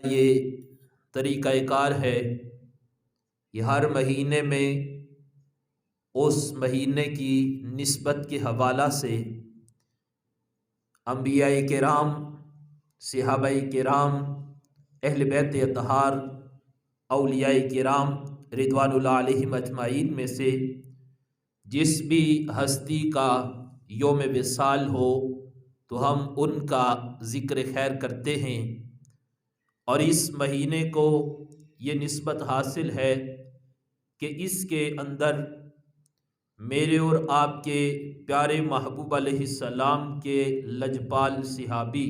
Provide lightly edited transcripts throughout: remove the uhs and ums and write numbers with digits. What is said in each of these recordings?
یہ طریقہ کار ہے کہ ہر مہینے میں اس مہینے کی نسبت کے حوالہ سے انبیاء کرام، صحابہ کرام، اہل بیت اطہار، اولیاء کرام رضوان اللہ علیہم اجمعین میں سے جس بھی ہستی کا یوم وصال ہو تو ہم ان کا ذکر خیر کرتے ہیں، اور اس مہینے کو یہ نسبت حاصل ہے کہ اس کے اندر میرے اور آپ کے پیارے محبوب علیہ السلام کے لجپال صحابی،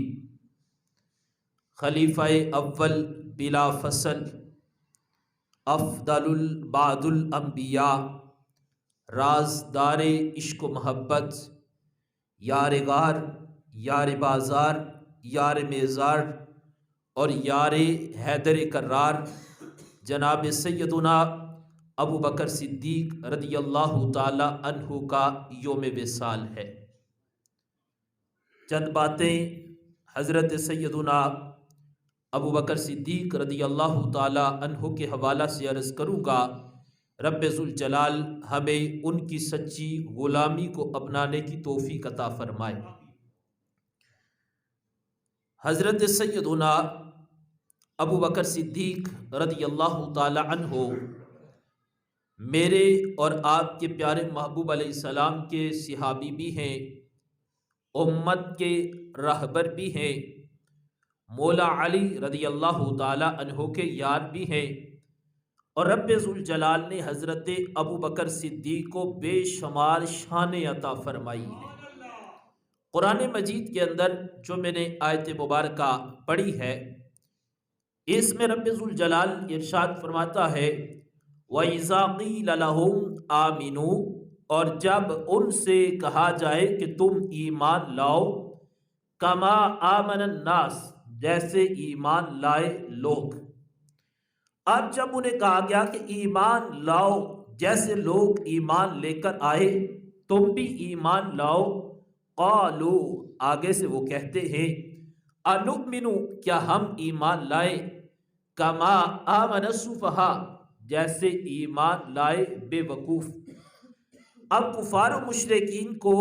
خلیفہ اول بلا فصل، افضل بعد الانبیاء، رازدار عشق و محبت، یار غار، یار بازار، یار میزار اور یار حیدر کرار جناب سیدنا ابو بکر صدیق رضی اللہ تعالی عنہ کا یوم وصال ہے۔ چند باتیں حضرت سیدنا ابو بکر صدیق رضی اللہ تعالی عنہ کے حوالہ سے عرض کروں گا۔ رب ذوالجلال ہمیں ان کی سچی غلامی کو اپنانے کی توفیق عطا فرمائے۔ حضرت سیدنا ابو بکر صدیق رضی اللہ تعالی عنہ میرے اور آپ کے پیارے محبوب علیہ السلام کے صحابی بھی ہیں، امت کے رہبر بھی ہیں، مولا علی رضی اللہ تعالی عنہ کے یار بھی ہیں، اور رب ذوالجلال نے حضرت ابو بکر صدیق کو بے شمار شان عطا فرمائی ہے۔ قرآن مجید کے اندر جو میں نے آیت مبارکہ پڑھی ہے، اس میں رب ذوالجلال ارشاد فرماتا ہے وَإِذَا قِيلَ لَهُمْ آمِنُوا، اور جب ان سے کہا جائے کہ تم ایمان لاؤ، كَمَا آمَنَ النَّاسِ، جیسے ایمان لائے لوگ۔ اب جب انہیں کہا گیا کہ ایمان لاؤ جیسے لوگ ایمان لے کر آئے، تم بھی ایمان لاؤ، قالوا، آگے سے وہ کہتے ہیں انؤمن، کیا ہم ایمان لائے، کما آمن السفہاء، جیسے ایمان لائے بے وقوف۔ اب کفار و مشرکین کو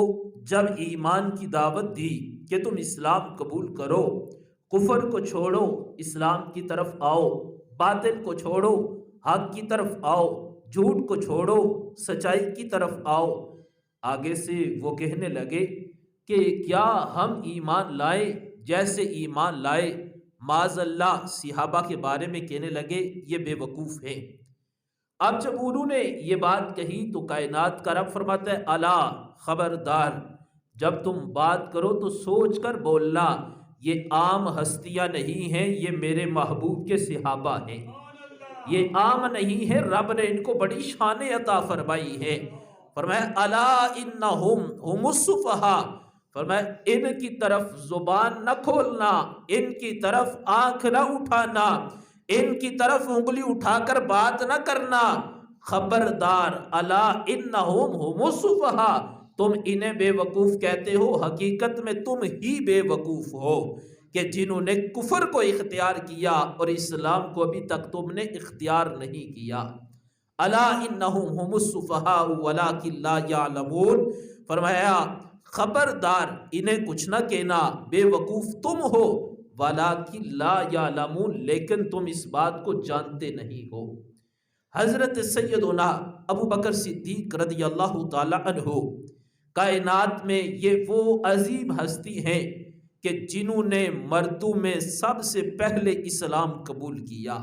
جب ایمان کی دعوت دی کہ تم اسلام قبول کرو، کفر کو چھوڑو، اسلام کی طرف آؤ، باطل کو چھوڑو، حق کی طرف آؤ، جھوٹ کو چھوڑو، سچائی کی طرف آؤ، آگے سے وہ کہنے لگے کہ کیا ہم ایمان لائے جیسے ایمان لائے۔ معاذ اللہ صحابہ کے بارے میں کہنے لگے یہ بے وقوف ہیں۔ اب جب انہوں نے یہ بات کہی تو کائنات کا رب فرماتا ہے الا، خبردار، جب تم بات کرو تو سوچ کر بولنا، یہ عام ہستیاں نہیں ہیں، یہ میرے محبوب کے صحابہ ہیں، یہ عام نہیں ہے، رب نے ان کو بڑی شان عطا فرمائی ہے۔ فرمایا الا انہم ہم السفہاء، فرمایا ان کی طرف زبان نہ کھولنا، ان کی طرف آنکھ نہ اٹھانا، ان کی طرف انگلی اٹھا کر بات نہ کرنا، خبردار، الا انہم ہم السفہاء، تم انہیں بے وقوف کہتے ہو، حقیقت میں تم ہی بے وقوف ہو کہ جنہوں نے کفر کو اختیار کیا اور اسلام کو ابھی تک تم نے اختیار نہیں کیا۔ الا انہم ہم السفہاء ولکن لا یعلمون، فرمایا خبردار، انہیں کچھ نہ کہنا، بے وقوف تم ہو، ولکن لا یعلمون، لیکن تم اس بات کو جانتے نہیں ہو۔ حضرت سیدنا ابو بکر صدیق رضی اللہ تعالی عنہ کائنات میں یہ وہ عظیم ہستی ہیں کہ جنہوں نے مردوں میں سب سے پہلے اسلام قبول کیا۔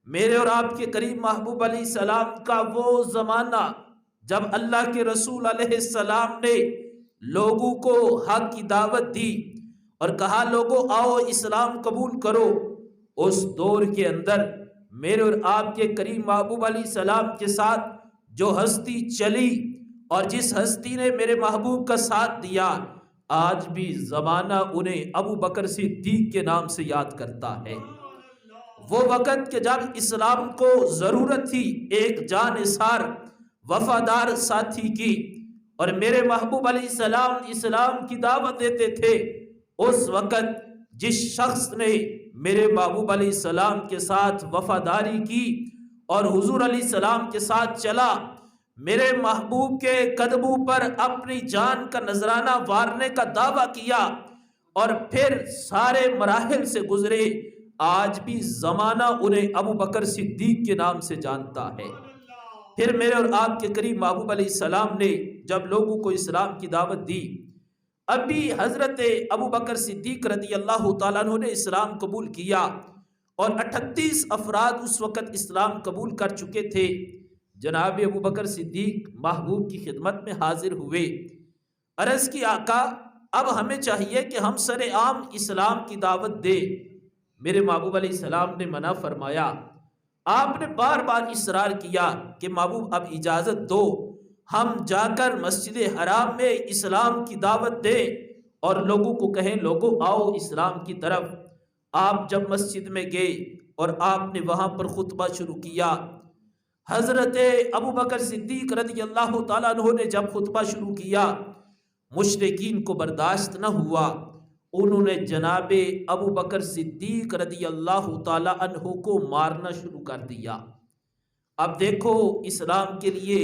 میرے اور آپ کے کریم محبوب علیہ السلام کا وہ زمانہ جب اللہ کے رسول علیہ السلام نے لوگوں کو حق کی دعوت دی اور کہا لوگوں آؤ اسلام قبول کرو، اس دور کے اندر میرے اور آپ کے کریم محبوب علیہ السلام کے ساتھ جو ہستی چلی اور جس ہستی نے میرے محبوب کا ساتھ دیا، آج بھی زمانہ انہیں ابو بکر صدیق کے نام سے یاد کرتا ہے۔ وہ وقت کہ جب اسلام کو ضرورت تھی ایک جانثار وفادار ساتھی کی، اور میرے محبوب علیہ السلام اسلام کی دعوت دیتے تھے، اس وقت جس شخص نے میرے محبوب علیہ السلام کے ساتھ وفاداری کی اور حضور علیہ السلام کے ساتھ چلا، میرے محبوب کے قدموں پر اپنی جان کا نذرانہ وارنے کا دعویٰ کیا اور پھر سارے مراحل سے گزرے، آج بھی زمانہ انہیں ابو بکر صدیق کے نام سے جانتا ہے۔ پھر میرے اور آپ کے قریب محبوب علیہ السلام نے جب لوگوں کو اسلام کی دعوت دی، ابھی حضرت ابو بکر صدیق رضی اللہ تعالیٰ عنہ نے اسلام قبول کیا اور 38 افراد اس وقت اسلام قبول کر چکے تھے۔ جناب ابو بکر صدیق محبوب کی خدمت میں حاضر ہوئے، عرض کی آقا اب ہمیں چاہیے کہ ہم سر عام اسلام کی دعوت دیں۔ میرے محبوب علیہ السلام نے منع فرمایا۔ آپ نے بار بار اصرار کیا کہ محبوب اب اجازت دو، ہم جا کر مسجد حرام میں اسلام کی دعوت دیں اور لوگوں کو کہیں لوگوں آؤ اسلام کی طرف۔ آپ جب مسجد میں گئے اور آپ نے وہاں پر خطبہ شروع کیا، حضرت ابو بکر صدیق رضی اللہ تعالیٰ عنہ نے جب خطبہ شروع کیا، مشرکین کو برداشت نہ ہوا، انہوں نے جناب ابو بکر صدیق رضی اللہ تعالیٰ عنہ کو مارنا شروع کر دیا۔ اب دیکھو اسلام کے لیے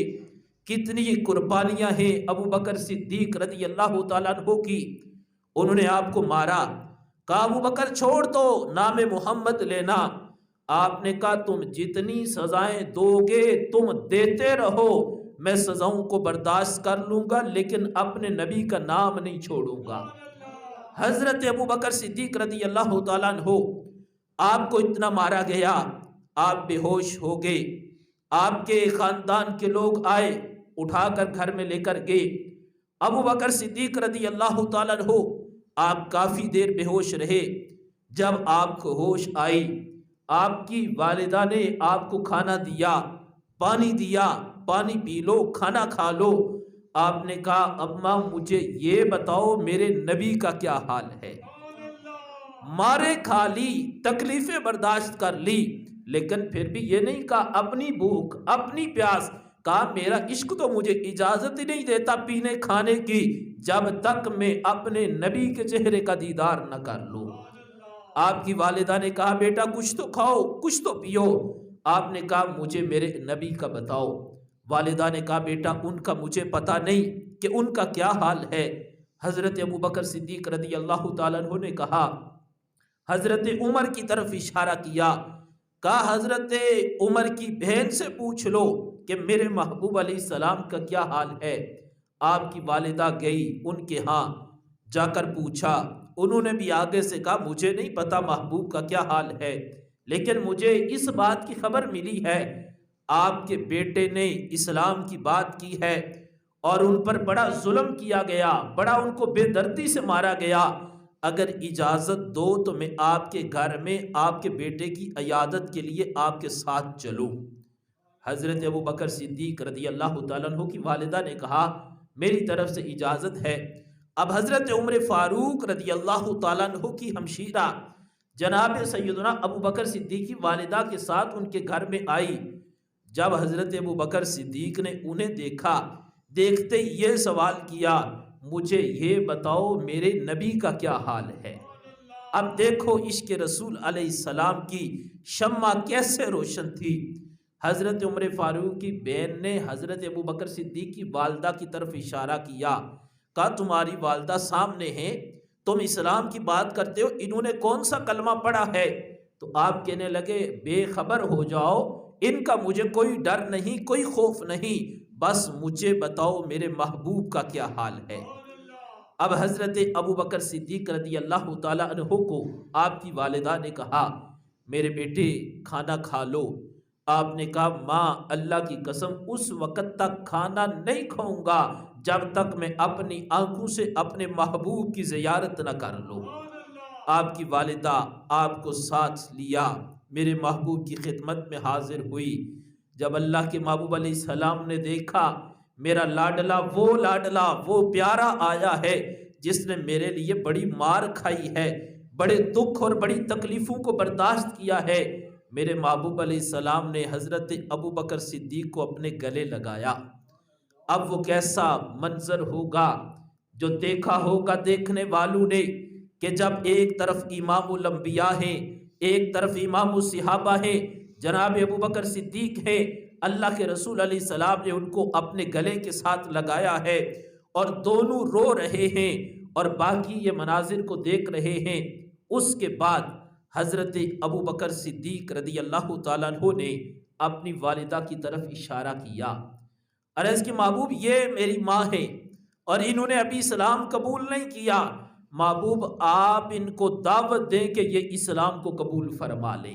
کتنی قربانیاں ہیں ابو بکر صدیق رضی اللہ تعالیٰ عنہ کی۔ انہوں نے آپ کو مارا، کہا ابو بکر چھوڑ دو، نام محمد لینا۔ آپ نے کہا تم جتنی سزائیں دو گے تم دیتے رہو، میں سزاؤں کو برداشت کر لوں گا لیکن اپنے نبی کا نام نہیں چھوڑوں گا۔ حضرت ابو بکر صدیق رضی اللہ تعالیٰ عنہ، آپ کو اتنا مارا گیا، آپ بے ہوش ہو گئے۔ آپ کے خاندان کے لوگ آئے، اٹھا کر گھر میں لے کر گئے۔ ابو بکر صدیق رضی اللہ تعالیٰ عنہ آپ کافی دیر بے ہوش رہے۔ جب آپ کو ہوش آئی، آپ کی والدہ نے آپ کو کھانا دیا، پانی پی لو، کھانا کھا لو۔ آپ نے کہا اماں مجھے یہ بتاؤ میرے نبی کا کیا حال ہے۔ مارے کھا لی، تکلیفیں برداشت کر لی، لیکن پھر بھی یہ نہیں کہا اپنی بھوک اپنی پیاس، کہا میرا عشق تو مجھے اجازت ہی نہیں دیتا پینے کھانے کی جب تک میں اپنے نبی کے چہرے کا دیدار نہ کر لوں۔ آپ کی والدہ نے کہا بیٹا کچھ تو کھاؤ، کچھ تو پیو۔ آپ نے کہا مجھے میرے نبی کا بتاؤ۔ والدہ نے کہا بیٹا ان کا مجھے پتہ نہیں کہ ان کا کیا حال ہے۔ حضرت ابو بکر صدیق رضی اللہ تعالیٰ عنہ نے کہا، حضرت عمر کی طرف اشارہ کیا، کہا حضرت عمر کی بہن سے پوچھ لو کہ میرے محبوب علیہ السلام کا کیا حال ہے۔ آپ کی والدہ گئی ان کے ہاں، جا کر پوچھا، انہوں نے بھی آگے سے کہا مجھے نہیں پتا محبوب کا کیا حال ہے، لیکن مجھے اس بات کی خبر ملی ہے آپ کے بیٹے نے اسلام کی بات کی ہے اور ان پر بڑا ظلم کیا گیا، بڑا ان کو بے دردی سے مارا گیا۔ اگر اجازت دو تو میں آپ کے گھر میں آپ کے بیٹے کی عیادت کے لیے آپ کے ساتھ چلوں۔ حضرت ابو بکر صدیق رضی اللہ تعالیٰ عنہ کی والدہ نے کہا میری طرف سے اجازت ہے۔ اب حضرت عمر فاروق رضی اللہ تعالیٰ عنہ کی ہمشیرہ جناب سیدنا ابو بکر صدیق کی والدہ کے ساتھ ان کے گھر میں آئی۔ جب حضرت ابو بکر صدیق نے انہیں دیکھا، دیکھتے یہ سوال کیا مجھے یہ بتاؤ میرے نبی کا کیا حال ہے۔ اب دیکھو عشق رسول علیہ السلام کی شمع کیسے روشن تھی۔ حضرت عمر فاروق کی بہن نے حضرت ابو بکر صدیق کی والدہ کی طرف اشارہ کیا، کہا تمہاری والدہ سامنے ہیں، تم اسلام کی بات کرتے ہو، انہوں نے کون سا کلمہ پڑھا ہے؟ تو آپ کہنے لگے بے خبر ہو جاؤ، ان کا مجھے کوئی ڈر نہیں، کوئی خوف نہیں، بس مجھے بتاؤ میرے محبوب کا کیا حال ہے۔ اب حضرت ابو بکر صدیق رضی اللہ تعالیٰ عنہ کو آپ کی والدہ نے کہا میرے بیٹے کھانا کھا لو۔ آپ نے کہا ماں اللہ کی قسم اس وقت تک کھانا نہیں کھاؤں گا جب تک میں اپنی آنکھوں سے اپنے محبوب کی زیارت نہ کر لوں۔ آپ کی والدہ آپ کو ساتھ لیا، میرے محبوب کی خدمت میں حاضر ہوئی۔ جب اللہ کے محبوب علیہ السلام نے دیکھا میرا لاڈلا وہ پیارا آیا ہے جس نے میرے لیے بڑی مار کھائی ہے، بڑے دکھ اور بڑی تکلیفوں کو برداشت کیا ہے، میرے محبوب علیہ السلام نے حضرت ابو بکر صدیق کو اپنے گلے لگایا۔ اب وہ کیسا منظر ہوگا جو دیکھا ہوگا دیکھنے والوں نے کہ جب ایک طرف امام الانبیاء ہیں، ایک طرف امام الصحابہ ہیں جناب ابو بکر صدیق ہیں، اللہ کے رسول علیہ السلام نے ان کو اپنے گلے کے ساتھ لگایا ہے اور دونوں رو رہے ہیں اور باقی یہ مناظر کو دیکھ رہے ہیں۔ اس کے بعد حضرت ابو بکر صدیق رضی اللہ تعالیٰ عنہ نے اپنی والدہ کی طرف اشارہ کیا، عرض کہ محبوب یہ میری ماں ہے اور انہوں نے ابھی اسلام قبول نہیں کیا، محبوب آپ ان کو دعوت دیں کہ یہ اسلام کو قبول فرما لیں۔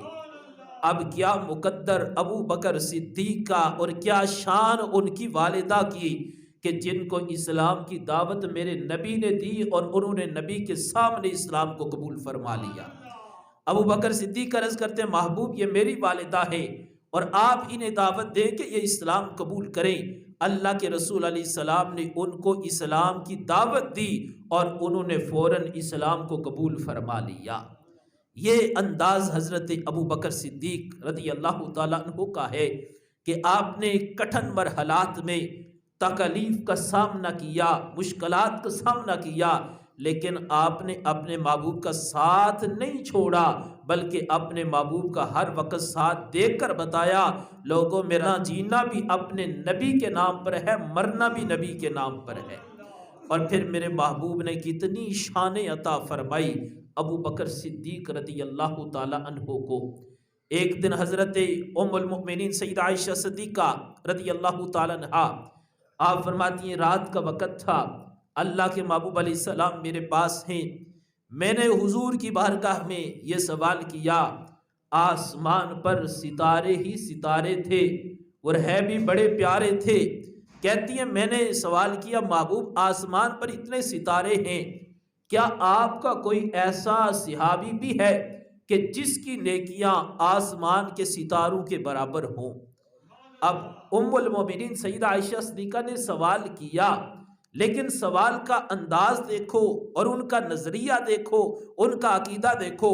اب کیا مقدر ابو بکر صدیق کا اور کیا شان ان کی والدہ کی کہ جن کو اسلام کی دعوت میرے نبی نے دی اور انہوں نے نبی کے سامنے اسلام کو قبول فرما لیا۔ ابو بکر صدیق عرض کرتے ہیں محبوب یہ میری والدہ ہے اور آپ انہیں دعوت دیں کہ یہ اسلام قبول کریں۔ اللہ کے رسول علیہ السلام نے ان کو اسلام کی دعوت دی اور انہوں نے فوراً اسلام کو قبول فرما لیا۔ یہ انداز حضرت ابو بکر صدیق رضی اللہ تعالیٰ عنہ کا ہے کہ آپ نے کٹھن مرحلات میں تکلیف کا سامنا کیا، مشکلات کا سامنا کیا، لیکن آپ نے اپنے محبوب کا ساتھ نہیں چھوڑا بلکہ اپنے محبوب کا ہر وقت ساتھ دیکھ کر بتایا لوگوں میرا جینا بھی اپنے نبی کے نام پر ہے، مرنا بھی نبی کے نام پر ہے۔ اور پھر میرے محبوب نے کتنی شان عطا فرمائی ابو بکر صدیق رضی اللہ تعالیٰ عنہ کو۔ ایک دن حضرت ام المؤمنین سیدہ عائشہ صدیقہ رضی اللہ تعالیٰ عنہا آپ فرماتی ہیں رات کا وقت تھا، اللہ کے محبوب علیہ السلام میرے پاس ہیں، میں نے حضور کی بارگاہ میں یہ سوال کیا، آسمان پر ستارے ہی ستارے تھے اور ہے بھی بڑے پیارے تھے۔ کہتی ہیں میں نے سوال کیا محبوب آسمان پر اتنے ستارے ہیں، کیا آپ کا کوئی ایسا صحابی بھی ہے کہ جس کی نیکیاں آسمان کے ستاروں کے برابر ہوں؟ اب ام المومنین سیدہ عائشہ صدیقہ نے سوال کیا، لیکن سوال کا انداز دیکھو اور ان کا نظریہ دیکھو، ان کا عقیدہ دیکھو۔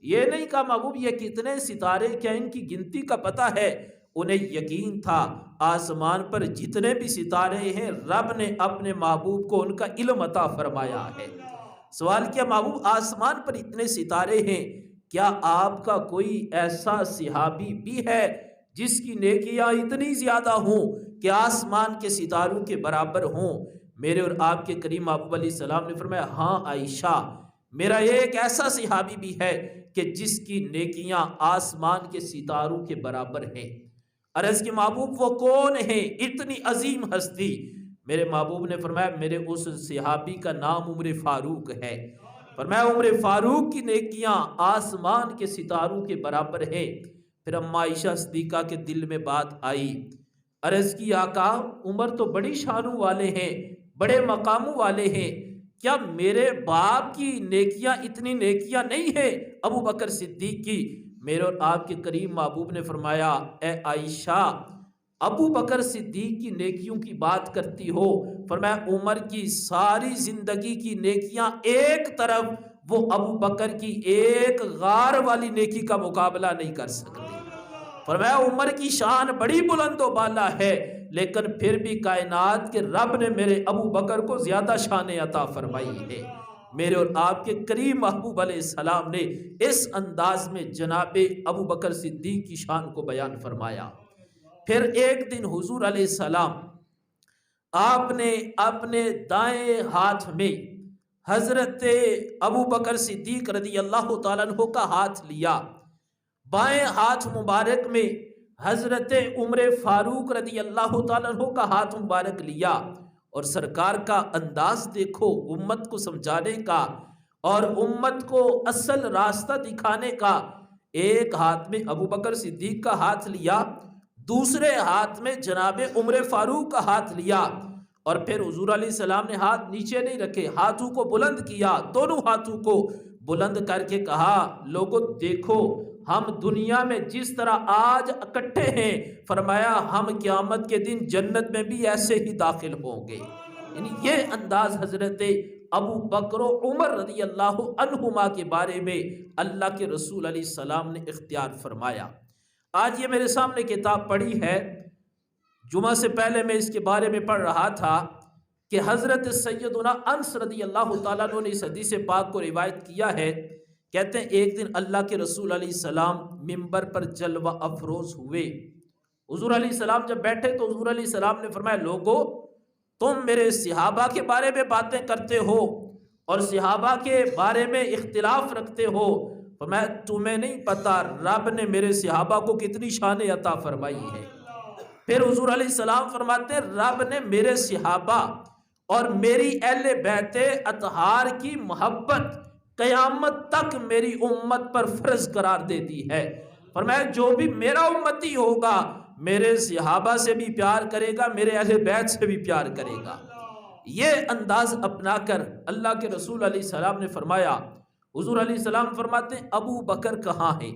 یہ نہیں کہا محبوب یہ کتنے ستارے کیا ان کی گنتی کا پتہ ہے، انہیں یقین تھا آسمان پر جتنے بھی ستارے ہیں رب نے اپنے محبوب کو ان کا علم عطا فرمایا ہے۔ سوال کیا محبوب آسمان پر اتنے ستارے ہیں، کیا آپ کا کوئی ایسا صحابی بھی ہے جس کی نیکیاں اتنی زیادہ ہوں کہ آسمان کے ستاروں کے برابر ہوں؟ میرے اور آپ کے کریم محبوب علیہ السلام نے فرمایا ہاں عائشہ، میرا ایک ایسا صحابی بھی ہے کہ جس کی نیکیاں آسمان کے ستاروں کے برابر ہیں۔ عرض کے محبوب وہ کون ہے اتنی عظیم ہستی؟ میرے محبوب نے فرمایا میرے اس صحابی کا نام عمر فاروق ہے۔ فرمایا عمر فاروق کی نیکیاں آسمان کے ستاروں کے برابر ہیں۔ پھر اما عائشہ صدیقہ کے دل میں بات آئی، عرض کی آقا عمر تو بڑی شانوں والے ہیں، بڑے مقاموں والے ہیں، کیا میرے باپ کی نیکیاں اتنی نیکیاں نہیں ہیں ابو بکر صدیق کی؟ میرے اور آپ کے کریم محبوب نے فرمایا اے عائشہ ابو بکر صدیق کی نیکیوں کی بات کرتی ہو، فرمایا عمر کی ساری زندگی کی نیکیاں ایک طرف، وہ ابو بکر کی ایک غار والی نیکی کا مقابلہ نہیں کر سکتی۔ فرمایا عمر کی شان بڑی بلند و بالا ہے، لیکن پھر بھی کائنات کے رب نے میرے ابو بکر کو زیادہ شان عطا فرمائی ہے۔ میرے اور آپ کے کریم محبوب علیہ السلام نے اس انداز میں جناب ابو بکر صدیق کی شان کو بیان فرمایا۔ پھر ایک دن حضور علیہ السلام آپ نے اپنے دائیں ہاتھ میں حضرت ابو بکر صدیق رضی اللہ تعالیٰ عنہ کا ہاتھ لیا، بائیں ہاتھ مبارک میں حضرت عمر فاروق رضی اللہ تعالیٰ عنہ کا ہاتھ مبارک لیا، اور سرکار کا انداز دیکھو امت کو سمجھانے کا اور امت کو اصل راستہ دکھانے کا۔ ایک ہاتھ میں ابو بکر صدیق کا ہاتھ لیا، دوسرے ہاتھ میں جناب عمر فاروق کا ہاتھ لیا، اور پھر حضور علیہ السلام نے ہاتھ نیچے نہیں رکھے، ہاتھوں کو بلند کیا، دونوں ہاتھوں کو بلند کر کے کہا لوگو دیکھو ہم دنیا میں جس طرح آج اکٹھے ہیں، فرمایا ہم قیامت کے دن جنت میں بھی ایسے ہی داخل ہوں گے۔ یعنی یہ انداز حضرت ابو بکر و عمر رضی اللہ عنہما کے بارے میں اللہ کے رسول علیہ السلام نے اختیار فرمایا۔ آج یہ میرے سامنے کتاب پڑھی ہے، جمعہ سے پہلے میں اس کے بارے میں پڑھ رہا تھا کہ حضرت سیدنا انس رضی اللہ تعالیٰ عنہ نے اس حدیث پاک کو روایت کیا ہے کہتے ہیں ایک دن اللہ کے رسول علیہ السلام ممبر پر جلوہ افروز ہوئے. حضور علیہ السلام جب بیٹھے تو حضور علیہ السلام نے فرمایا لوگو تم میرے صحابہ کے بارے میں باتیں کرتے ہو اور صحابہ کے بارے میں اختلاف رکھتے ہو، فرمایا تمہیں نہیں پتا رب نے میرے صحابہ کو کتنی شان عطا فرمائی ہے. پھر حضور علیہ السلام فرماتے ہیں رب نے میرے صحابہ اور میری اہل بیت اطہار کی محبت قیامت تک میری امت پر فرض قرار دے دی ہے. فرمایا جو بھی میرا امتی ہوگا میرے صحابہ سے بھی پیار کرے گا، میرے اہل بیت سے بھی پیار کرے گا. یہ انداز اپنا کر اللہ کے رسول علیہ السلام نے فرمایا، حضور علیہ السلام فرماتے ہیں ابو بکر کہاں ہیں؟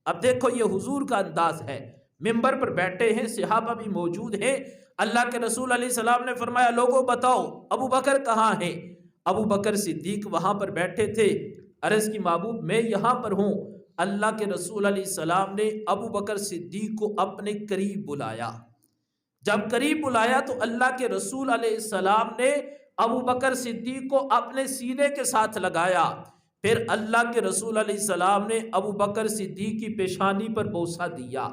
اب دیکھو یہ حضور کا انداز ہے، ممبر پر بیٹھے ہیں، صحابہ بھی موجود ہیں. اللہ کے رسول علیہ السلام نے فرمایا لوگوں بتاؤ ابو بکر کہاں ہیں؟ ابو بکر صدیق وہاں پر بیٹھے تھے. عرض کی محبوب میں یہاں پر ہوں. اللہ کے رسول علیہ السلام نے ابو بکر صدیق کو اپنے قریب بلایا. جب قریب بلایا تو اللہ کے رسول علیہ السلام نے ابو بکر صدیق کو اپنے سینے کے ساتھ لگایا. پھر اللہ کے رسول علیہ السلام نے ابو بکر صدیق کی پیشانی پر بوسہ دیا.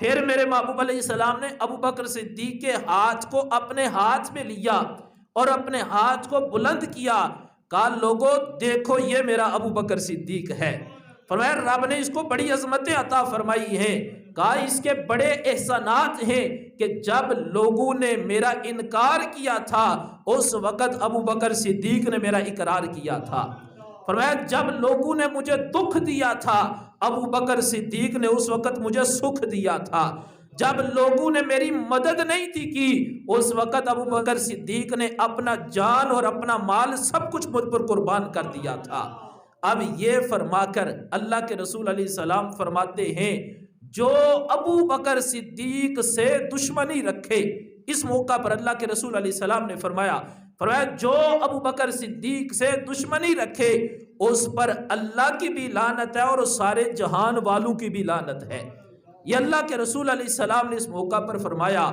پھر میرے محبوب علیہ السلام نے ابو بکر صدیق کے ہاتھ کو اپنے ہاتھ میں لیا اور اپنے ہاتھ کو بلند کیا. کہا لوگوں دیکھو یہ میرا ابو بکر صدیق ہے. فرمایا رب نے اس کو بڑی عظمتیں عطا فرمائی ہیں. کہا اس کے بڑے احسانات ہیں کہ جب لوگوں نے میرا انکار کیا تھا اس وقت ابو بکر صدیق نے میرا اقرار کیا تھا. فرمایا جب لوگوں نے مجھے دکھ دیا تھا ابو بکر صدیق نے اس وقت مجھے سکھ دیا تھا. جب لوگوں نے میری مدد نہیں تھی کی اس وقت ابو بکر صدیق نے اپنا جان اور اپنا مال سب کچھ مجھ پر قربان کر دیا تھا. اب یہ فرما کر اللہ کے رسول علیہ السلام فرماتے ہیں جو ابو بکر صدیق سے دشمنی رکھے. اس موقع پر اللہ کے رسول علیہ السلام نے فرمایا جو ابو بکر صدیق سے دشمنی رکھے اس پر اللہ کی بھی لعنت ہے اور سارے جہان والوں کی بھی لعنت ہے. یہ اللہ کے رسول علیہ السلام نے اس موقع پر فرمایا.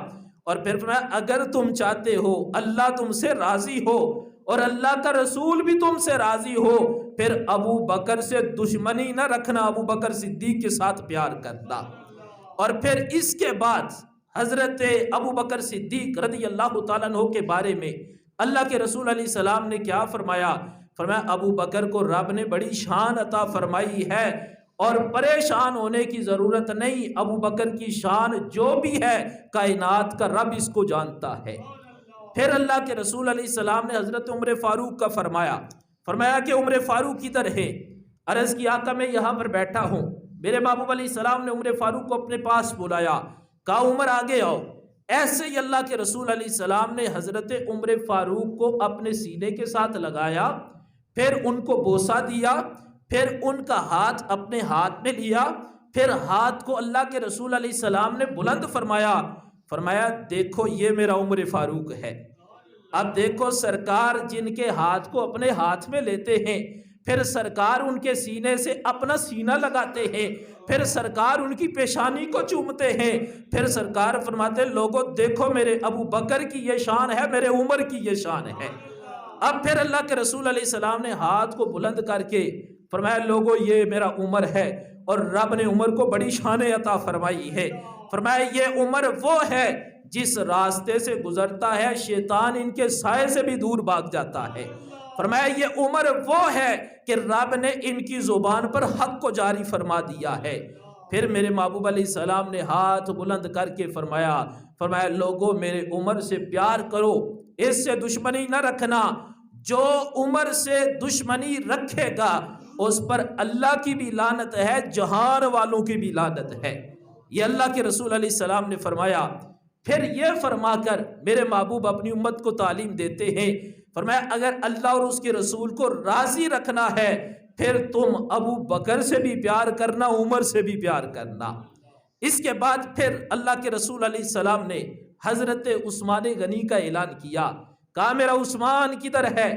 اور پھر فرمایا اگر تم چاہتے ہو اللہ تم سے راضی ہو اور اللہ کا رسول بھی تم سے راضی ہو پھر ابو بکر سے دشمنی نہ رکھنا، ابو بکر صدیق کے ساتھ پیار کرنا. اور پھر اس کے بعد حضرت ابو بکر صدیق رضی اللہ تعالیٰ عنہ کے بارے میں اللہ کے رسول علیہ السلام نے کیا فرمایا؟ فرمایا ابو بکر کو رب نے بڑی شان عطا فرمائی ہے اور پریشان ہونے کی ضرورت نہیں. ابو بکر کی شان جو بھی ہے کائنات کا رب اس کو جانتا ہے. پھر اللہ کے رسول علیہ السلام نے حضرت عمر فاروق کا فرمایا کہ عمر فاروق کدھر ہے؟ عرض کی آقا میں یہاں پر بیٹھا ہوں. میرے محبوب علیہ السلام نے عمر فاروق کو اپنے پاس بلایا. کہا عمر آگے آؤ. ایسے ہی اللہ کے رسول علیہ السلام نے حضرت عمر فاروق کو اپنے سینے کے ساتھ لگایا، پھر ان کو بوسہ دیا، پھر ان کا ہاتھ اپنے ہاتھ میں لیا، پھر ہاتھ کو اللہ کے رسول علیہ السلام نے بلند فرمایا دیکھو یہ میرا عمر فاروق ہے. اب دیکھو سرکار جن کے ہاتھ کو اپنے ہاتھ میں لیتے ہیں پھر سرکار ان کے سینے سے اپنا سینہ لگاتے ہیں، پھر سرکار ان کی پیشانی کو چومتے ہیں، پھر سرکار فرماتے ہیں لوگوں دیکھو میرے ابو بکر کی یہ شان ہے، میرے عمر کی یہ شان ہے. اب پھر اللہ کے رسول علیہ السلام نے ہاتھ کو بلند کر کے فرمایا لوگوں یہ میرا عمر ہے اور رب نے عمر کو بڑی شان عطا فرمائی ہے. فرمایا یہ عمر وہ ہے جس راستے سے گزرتا ہے شیطان ان کے سائے سے بھی دور بھاگ جاتا ہے. فرمایا یہ عمر وہ ہے کہ رب نے ان کی زبان پر حق کو جاری فرما دیا ہے. پھر میرے محبوب علیہ السلام نے ہاتھ بلند کر کے فرمایا لوگوں میرے عمر سے پیار کرو، اس سے دشمنی نہ رکھنا. جو عمر سے دشمنی رکھے گا اس پر اللہ کی بھی لعنت ہے، جہان والوں کی بھی لعنت ہے. یہ اللہ کے رسول علیہ السلام نے فرمایا. پھر یہ فرما کر میرے محبوب اپنی امت کو تعلیم دیتے ہیں. فرمایا اگر اللہ اور اس کے رسول کو راضی رکھنا ہے پھر تم ابو بکر سے بھی پیار کرنا، عمر سے بھی پیار کرنا. اس کے بعد پھر اللہ کے رسول علیہ السلام نے حضرت عثمان غنی کا اعلان کیا. کہا میرا عثمان کدھر ہے؟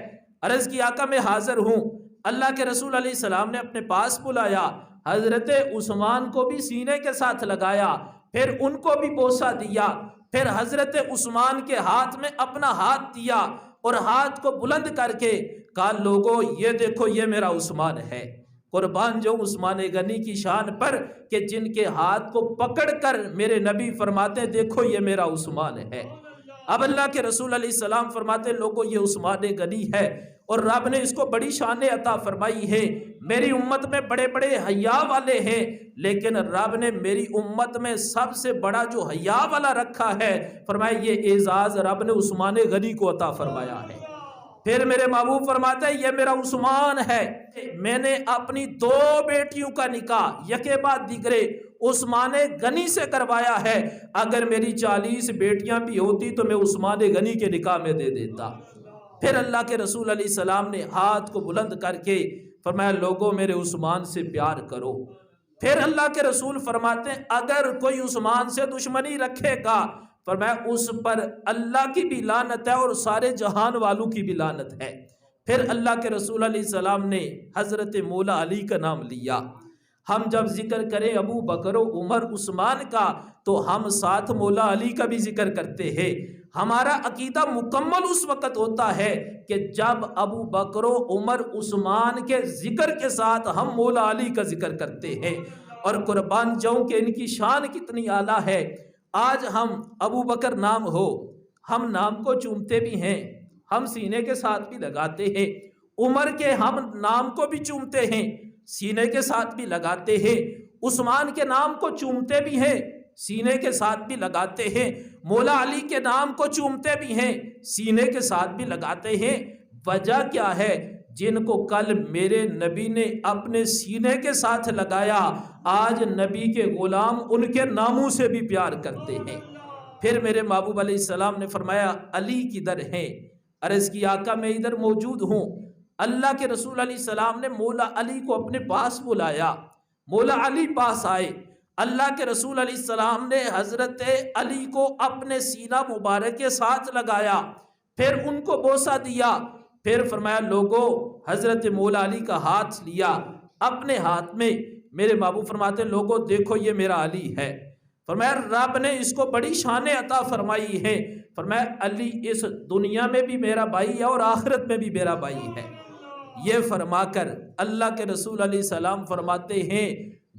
عرض کی آقا میں حاضر ہوں. اللہ کے رسول علیہ السلام نے اپنے پاس بلایا، حضرت عثمان کو بھی سینے کے ساتھ لگایا، پھر ان کو بھی بوسہ دیا، پھر حضرت عثمان کے ہاتھ میں اپنا ہاتھ دیا اور ہاتھ کو بلند کر کے کہا لوگوں یہ دیکھو یہ میرا عثمان ہے. قربان جو عثمان غنی کی شان پر کہ جن کے ہاتھ کو پکڑ کر میرے نبی فرماتے ہیں دیکھو یہ میرا عثمان ہے۔ اب اللہ کے رسول علیہ السلام فرماتے ہیں لوگوں یہ عثمان غنی ہے، اور رب نے اس کو بڑی شان عطا فرمائی ہے۔ میری امت میں بڑے بڑے حیا والے ہیں، لیکن رب نے میری امت میں سب سے بڑا جو حیا والا رکھا ہے، فرمایا یہ اعزاز رب نے عثمان غنی کو عطا فرمایا ہے۔ پھر میرے محبوب فرماتے ہیں یہ میرا عثمان ہے، میں نے اپنی 2 بیٹیوں کا نکاح یکے بعد دیگرے عثمان غنی سے کروایا ہے، اگر میری 40 بیٹیاں بھی ہوتی تو میں عثمان غنی کے نکاح میں دے دیتا۔ پھر اللہ کے رسول علیہ السلام نے ہاتھ کو بلند کر کے فرمایا لوگوں میرے عثمان سے پیار کرو۔ پھر اللہ کے رسول فرماتے ہیں اگر کوئی عثمان سے دشمنی رکھے گا فرمایا اس پر اللہ کی بھی لعنت ہے اور سارے جہان والوں کی بھی لعنت ہے۔ پھر اللہ کے رسول علیہ السلام نے حضرت مولا علی کا نام لیا۔ ہم جب ذکر کریں ابو بکر و عمر عثمان کا تو ہم ساتھ مولا علی کا بھی ذکر کرتے ہیں۔ ہمارا عقیدہ مکمل اس وقت ہوتا ہے کہ جب ابو بکر و عمر عثمان کے ذکر کے ساتھ ہم مولا علی کا ذکر کرتے ہیں، اور قربان جاؤں کہ ان کی شان کتنی اعلیٰ ہے۔ آج ہم ابو بکر نام ہو ہم نام کو چومتے بھی ہیں، ہم سینے کے ساتھ بھی لگاتے ہیں، عمر کے ہم نام کو بھی چومتے ہیں، سینے کے ساتھ بھی لگاتے ہیں، عثمان کے نام کو چومتے بھی ہیں، سینے کے ساتھ بھی لگاتے ہیں، مولا علی کے نام کو چومتے بھی ہیں، سینے کے ساتھ بھی لگاتے ہیں۔ وجہ کیا ہے؟ جن کو کل میرے نبی نے اپنے سینے کے ساتھ لگایا آج نبی کے غلام ان کے ناموں سے بھی پیار کرتے ہیں۔ پھر میرے محبوب علیہ السلام نے فرمایا علی کدھر ہیں؟ عرض کی آقا میں ادھر موجود ہوں۔ اللہ کے رسول علیہ السلام نے مولا علی کو اپنے پاس بلایا، مولا علی پاس آئے۔ اللہ کے رسول علیہ السلام نے حضرت علی کو اپنے سینہ مبارک کے ساتھ لگایا، پھر ان کو بوسہ دیا، پھر فرمایا لوگوں حضرت مولا علی کا ہاتھ لیا اپنے ہاتھ میں۔ میرے محبوب فرماتے ہیں لوگوں دیکھو یہ میرا علی ہے۔ فرمایا رب نے اس کو بڑی شان عطا فرمائی ہے، فرمایا علی اس دنیا میں بھی میرا بھائی ہے اور آخرت میں بھی میرا بھائی ہے۔ یہ فرما کر اللہ کے رسول علیہ السلام فرماتے ہیں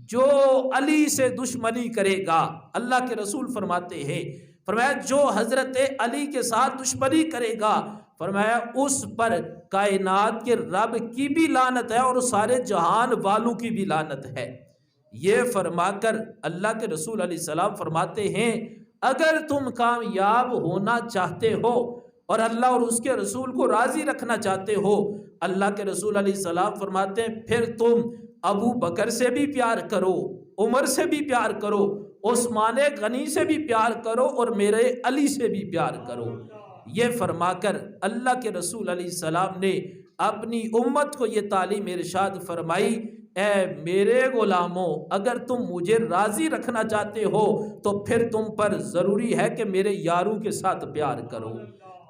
جو علی سے دشمنی کرے گا، اللہ کے رسول فرماتے ہیں فرمایا جو حضرت علی کے ساتھ دشمنی کرے گا فرمایا اس پر کائنات کے رب کی بھی لعنت ہے اور سارے جہان والوں کی بھی لعنت ہے۔ یہ فرما کر اللہ کے رسول علیہ السلام فرماتے ہیں اگر تم کامیاب ہونا چاہتے ہو اور اللہ اور اس کے رسول کو راضی رکھنا چاہتے ہو، اللہ کے رسول علیہ السلام فرماتے ہیں پھر تم ابو بکر سے بھی پیار کرو، عمر سے بھی پیار کرو، عثمان غنی سے بھی پیار کرو اور میرے علی سے بھی پیار کرو۔ یہ فرما کر اللہ کے رسول علیہ السلام نے اپنی امت کو یہ تعلیم ارشاد فرمائی اے میرے غلاموں اگر تم مجھے راضی رکھنا چاہتے ہو تو پھر تم پر ضروری ہے کہ میرے یاروں کے ساتھ پیار کرو،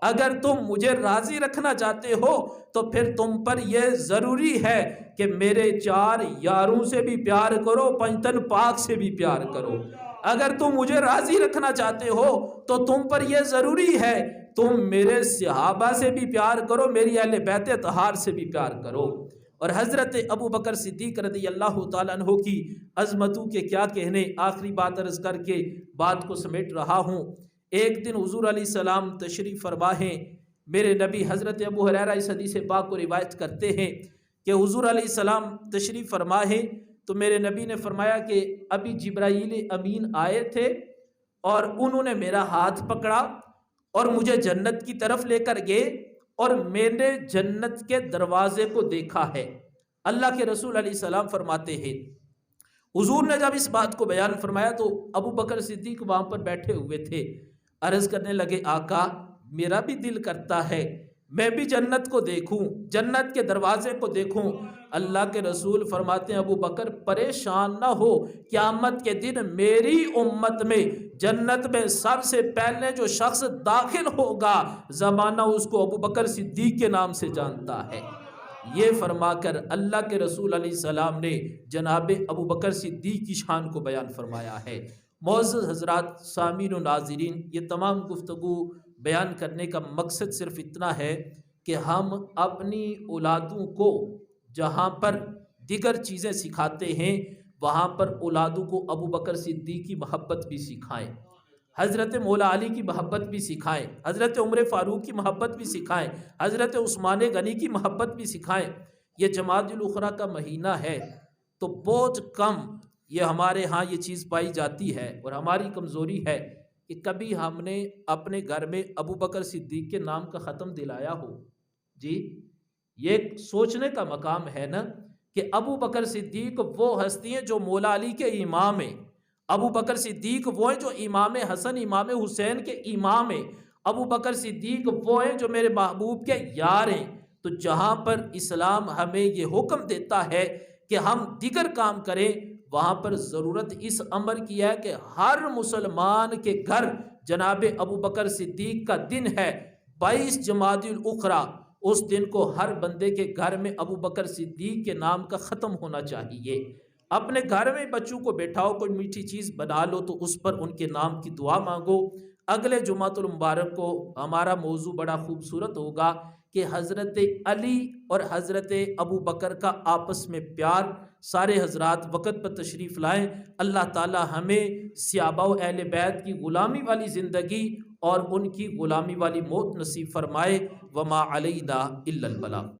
اگر تم مجھے راضی رکھنا چاہتے ہو تو پھر تم پر یہ ضروری ہے کہ میرے 4 یاروں سے بھی پیار کرو، پنجتن پاک سے بھی پیار کرو، اگر تم مجھے راضی رکھنا چاہتے ہو تو تم پر یہ ضروری ہے تم میرے صحابہ سے بھی پیار کرو، میری اہل بیت اطہار سے بھی پیار کرو۔ اور حضرت ابو بکر صدیق رضی اللہ تعالیٰ عنہ کی عظمتوں کے کیا کہنے، آخری بات عرض کر کے بات کو سمیٹ رہا ہوں۔ ایک دن حضور علیہ السلام تشریف فرما ہیں، میرے نبی حضرت ابو ہریرہ اس حدیث پاک کو روایت کرتے ہیں کہ حضور علیہ السلام تشریف فرما ہیں تو میرے نبی نے فرمایا کہ ابھی جبرائیل امین آئے تھے اور انہوں نے میرا ہاتھ پکڑا اور مجھے جنت کی طرف لے کر گئے اور میں نے جنت کے دروازے کو دیکھا ہے۔ اللہ کے رسول علیہ السلام فرماتے ہیں حضور نے جب اس بات کو بیان فرمایا تو ابو بکر صدیق وہاں پر بیٹھے ہوئے تھے، عرض کرنے لگے آقا میرا بھی دل کرتا ہے میں بھی جنت کو دیکھوں، جنت کے دروازے کو دیکھوں۔ اللہ کے رسول فرماتے ہیں ابو بکر پریشان نہ ہو، قیامت کے دن میری امت میں جنت میں سب سے پہلے جو شخص داخل ہوگا زمانہ اس کو ابو بکر صدیق کے نام سے جانتا ہے۔ یہ فرما کر اللہ کے رسول علیہ السلام نے جناب ابو بکر صدیق کی شان کو بیان فرمایا ہے۔ معزز حضرات، سامعین و ناظرین، یہ تمام گفتگو بیان کرنے کا مقصد صرف اتنا ہے کہ ہم اپنی اولادوں کو جہاں پر دیگر چیزیں سکھاتے ہیں، وہاں پر اولادوں کو ابو بکر صدیق کی محبت بھی سکھائیں، حضرت مولا علی کی محبت بھی سکھائیں، حضرت عمر فاروق کی محبت بھی سکھائیں، حضرت عثمان غنی کی محبت بھی سکھائیں۔ یہ جمادی الاخری کا مہینہ ہے تو بہت کم یہ ہمارے ہاں یہ چیز پائی جاتی ہے، اور ہماری کمزوری ہے کہ کبھی ہم نے اپنے گھر میں ابو بکر صدیق کے نام کا ختم دلایا ہو؟ جی، یہ ایک سوچنے کا مقام ہے نا کہ ابو بکر صدیق وہ ہستی ہیں جو مولا علی کے امام ہیں، ابو بکر صدیق وہ ہیں جو امام حسن امام حسین کے امام ہیں، ابو بکر صدیق وہ ہیں جو میرے محبوب کے یار ہیں۔ تو جہاں پر اسلام ہمیں یہ حکم دیتا ہے کہ ہم دیگر کام کریں، وہاں پر ضرورت اس امر کی ہے کہ ہر مسلمان کے گھر جناب ابو بکر صدیق کا دن ہے 22 جمادی الاخری، اس دن کو ہر بندے کے گھر میں ابو بکر صدیق کے نام کا ختم ہونا چاہیے۔ اپنے گھر میں بچوں کو بیٹھاؤ، کوئی میٹھی چیز بنا لو تو اس پر ان کے نام کی دعا مانگو۔ اگلے جمعۃ المبارک کو ہمارا موضوع بڑا خوبصورت ہوگا کہ حضرت علی اور حضرت ابو بکر کا آپس میں پیار۔ سارے حضرات وقت پر تشریف لائیں۔ اللہ تعالی ہمیں صحابہ و اہل بیت کی غلامی والی زندگی اور ان کی غلامی والی موت نصیب فرمائے۔ وما علینا الا البلاغ۔